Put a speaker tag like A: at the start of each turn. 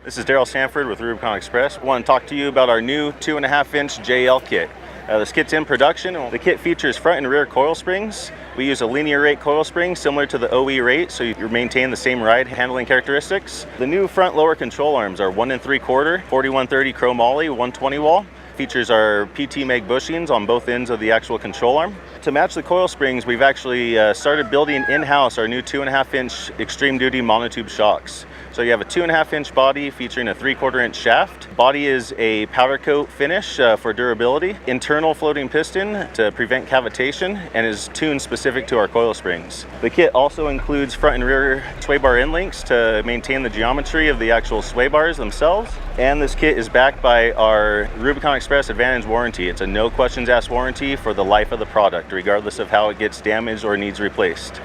A: This is Daryl Sanford with Rubicon Express. I want to talk to you about our new 2.5-inch JL kit. This kit's in production. The kit features front and rear coil springs. We use a linear rate coil spring similar to the OE rate, so you maintain the same ride handling characteristics. The new front lower control arms are 1 3/4, 4130 chrome moly, 120 wall. Features our PT Meg bushings on both ends of the actual control arm. To match the coil springs, we've actually started building in-house our new 2.5-inch extreme duty monotube shocks. So you have a 2.5-inch body featuring a 3/4-inch shaft. Body is a powder coat finish for durability. Internal floating piston to prevent cavitation and is tuned specific to our coil springs. The kit also includes front and rear sway bar end links to maintain the geometry of the actual sway bars themselves. And this kit is backed by our Rubicon Express Advantage warranty. It's a no questions asked warranty for the life of the product, regardless of how it gets damaged or needs replaced.